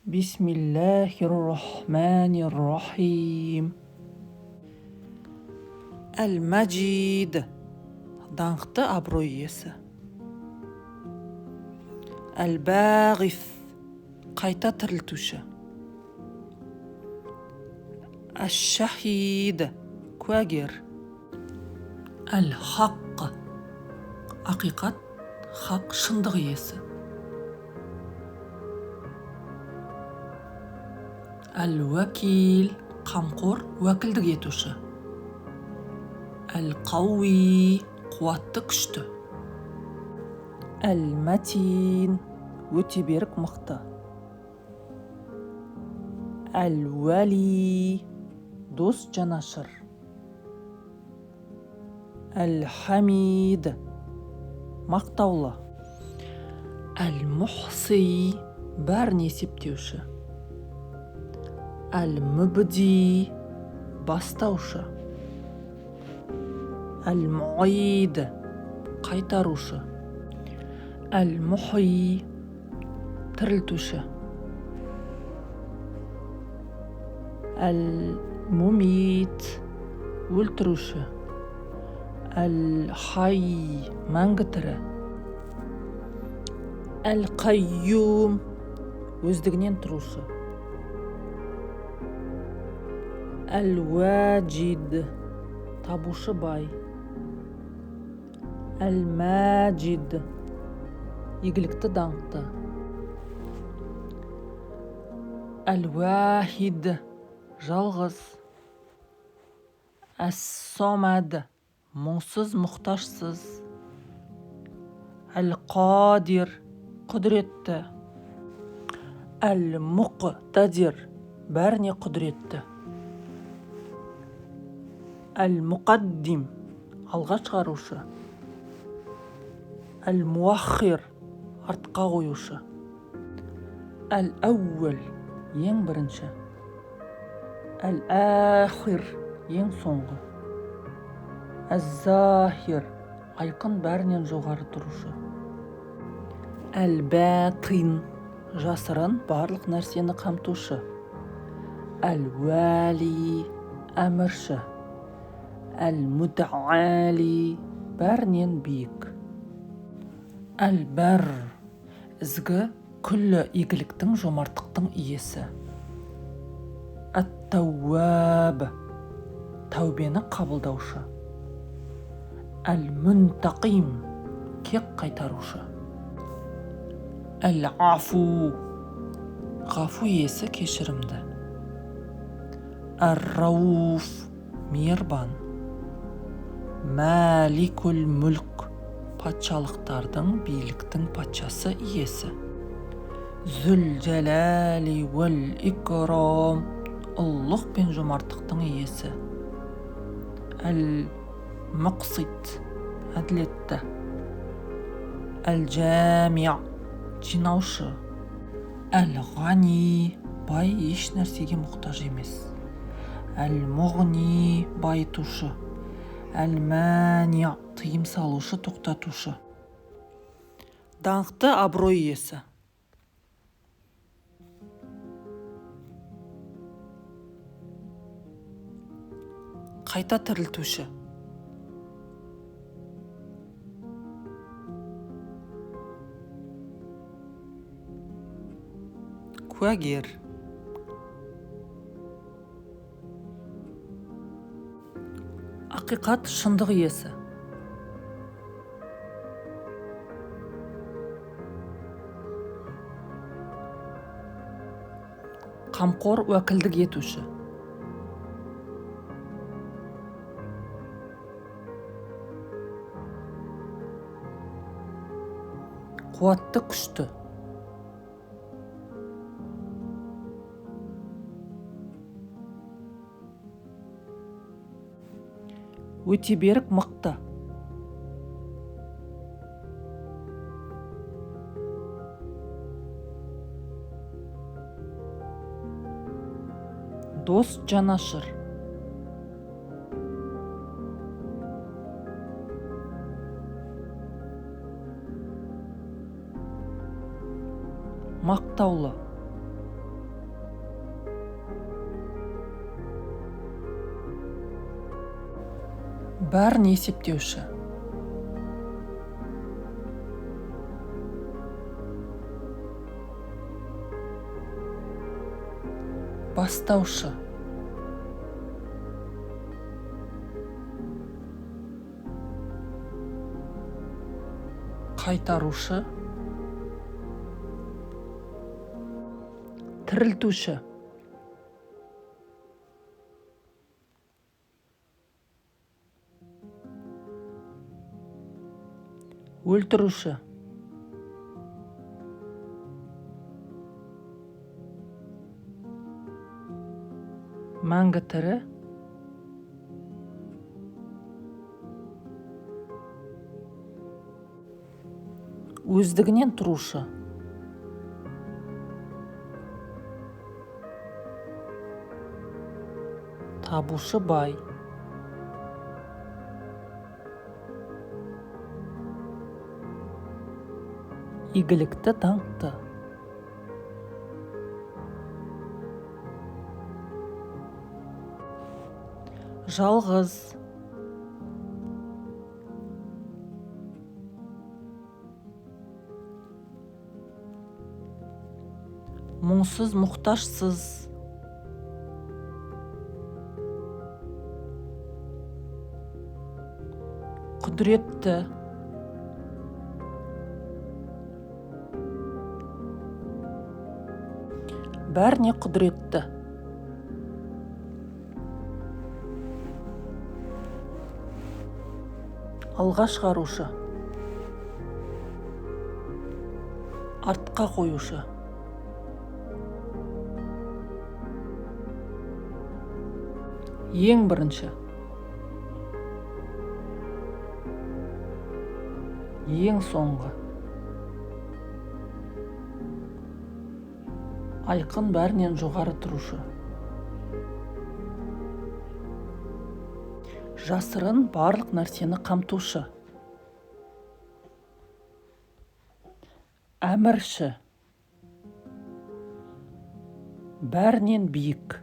بسم الله الرحمن الرحيم. Әл-Мәджид, даңқты абырой иесі. Әл-Бәғис, қайта тірілтуші. Әш-Шахид, куәгер. Әл-Хақ, ақиқат, хақ, шындық иесі. Әл-Уәкил, қамқор, уәкілдік етуші. Әл-Қауи, қуатты, күшті. Әл-Мәтин, өте берік, мықты. Әл-Уәли, дос, жанашыр. Әл-Хамид, мақтаулы. Әл-Мұхси, бәрін есептеуші. Әл-Мүбди, бастаушы. Әл-Муид, қайтарушы. Әл-Мухи, тірілтуші. Әл-Мумит, өлтіруші. Әл-Хай, мәңгі тірі. Әл-Қайюм, өздігінен тұрушы. Әл-Уәджид, табушы, бай. Әл-Мәджид, игілікті, даңқты. Әл-Уәхид, жалғыз. Әс-Сомад, мұңсыз, мұқтажсыз. Әл-Қадир, құдіретті. Әл-Мұқтадир, бәріне құдіретті. Әл-Мұқаддим, алға шығарушы. Әл-Муахир, артқа қоюшы. Әл-Әуел, ең бірінші. Әл-Ахир, ең соңғы. Әз-Захир, айқын, бәрінен жоғары тұрушы. Әл-Бәтин, жасырын, барлық нәрсені қамтушы. Әл-Уәли, әмірші. Әл-Мутәали, бәрінен биік. Әл-Бәр, ізгі, күллі, игіліктің, жомарттықтың иесі. Әт-Тәуәб, тәубені қабылдаушы. Әл-Мүнтақим, кек қайтарушы. Әл-Афу, ғафу иесі, кешірімді. Әр-Рауф, мейірбан. Мәликул мүлк, патшалықтардың, биліктің патшасы иесі. Зүл-Жәләли уәл-Икрам, ұлылық пен жомарттықтың иесі. Әл-Мұқсит, әділетті. Әл-Жәмия, жинаушы. Әл-Ғани, бай, еш нәрсеге мұқтаж емес. Әл-Мұғни, байытушы. Әл-Мәния, тыйым салушы, тоқтатушы. Даңқты абырой иесі. Қайта тірілтуші. Куәгер. Ақиқат, шындық иесі. Қамқор, уәкілдік етуші. Қуатты, күшті. Өте берік, мықты. Дос, жанашыр. Мақтаулы. бәрін есептеуші, бастаушы, қайтарушы, тірілтуші, өлтіруші, мәңгі тірі, өздігінен тұрушы, табушы бай, игілікті даңқты, жалғыз, мұңсыз, мұқтажсыз, құдіретті, бәріне құдіретті, алға шығарушы, артқа қоюшы, ең бірінші, ең соңғы, айқын, бәрінен жоғары тұрушы, жасырын, барлық нәрсені қамтушы, әмірші, бәрінен биік,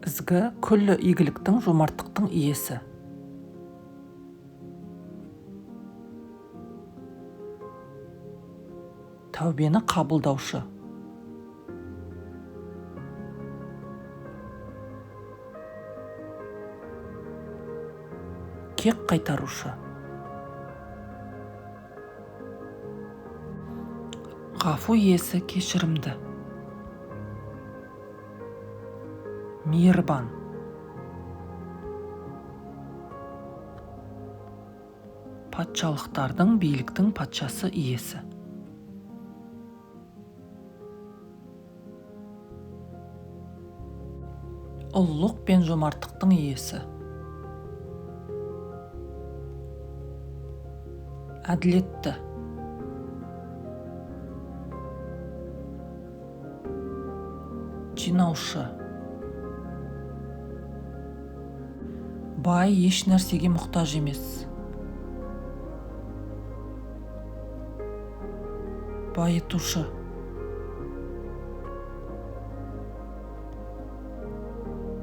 ізгі, күллі игіліктің, жомарттықтың иесі, тәубені қабылдаушы, кек қайтарушы, ғафу иесі, кешірімді, мейірбан, патшалықтардың, биліктің патшасы иесі, ұлылық пен жомарттықтың иесі, әділетті, жинаушы, бай, еш нәрсеге мұқтаж емес, байытушы,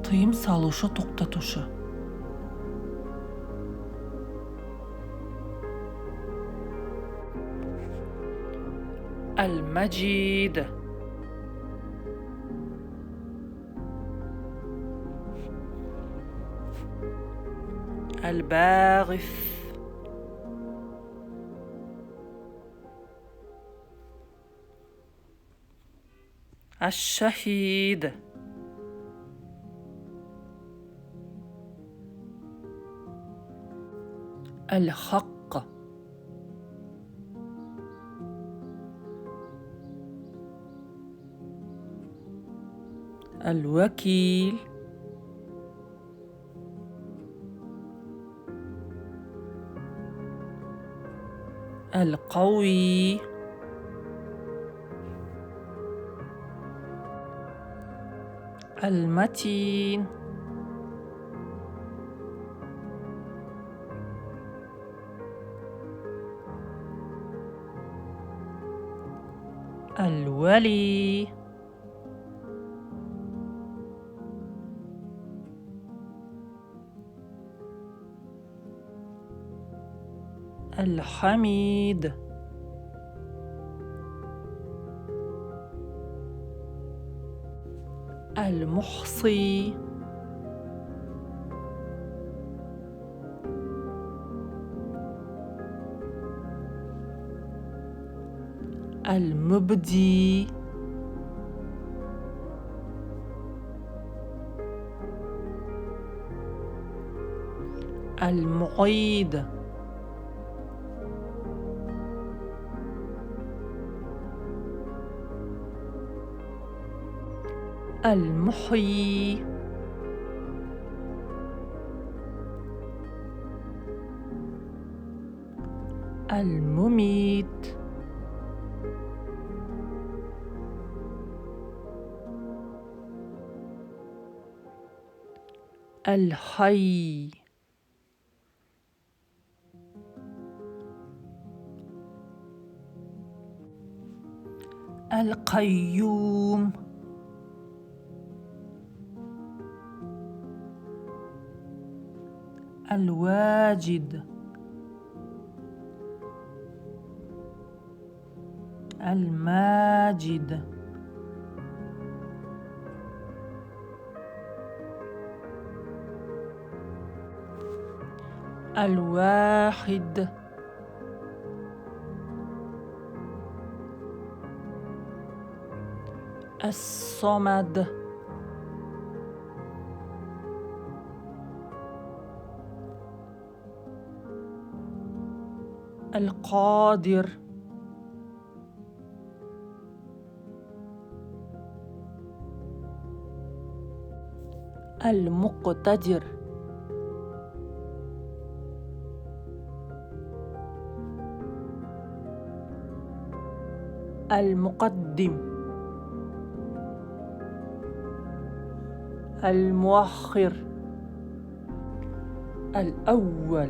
тыйым салушы, тоқтатушы, әл-мәжид, әл-бәғиф, әш-шәһид, әл-хаққ, әл-уәкил, القوي، المتين، الولي، الحميد. المحصي. المبدي. المعيد. المحيي. المميت. الحي. القيوم. الواجد. الماجد. الواحد. الصمد. القادر. المقتدر. المقدم. المؤخر. الأول.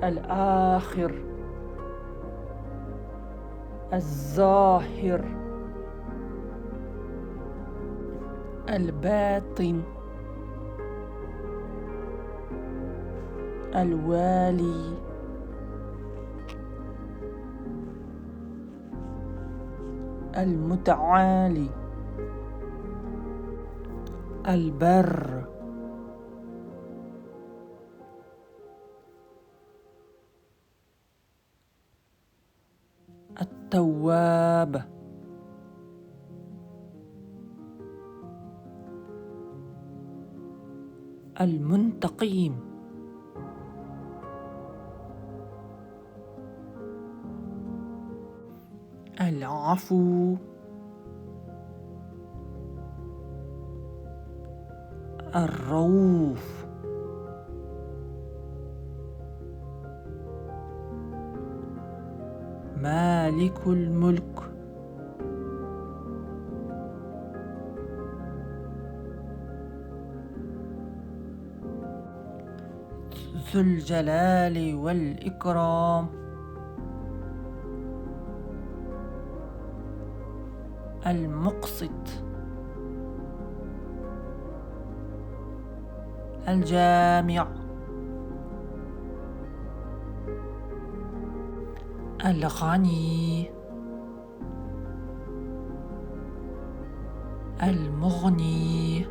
الآخر. الظاهر. الباطن. الوالي. المتعالي. البر. التواب. المنتقم. العفو. الرؤوف. مالك الملك. ذو الجلال والإكرام. المقسط. الجامع. الغني. المغني.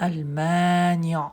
المانع.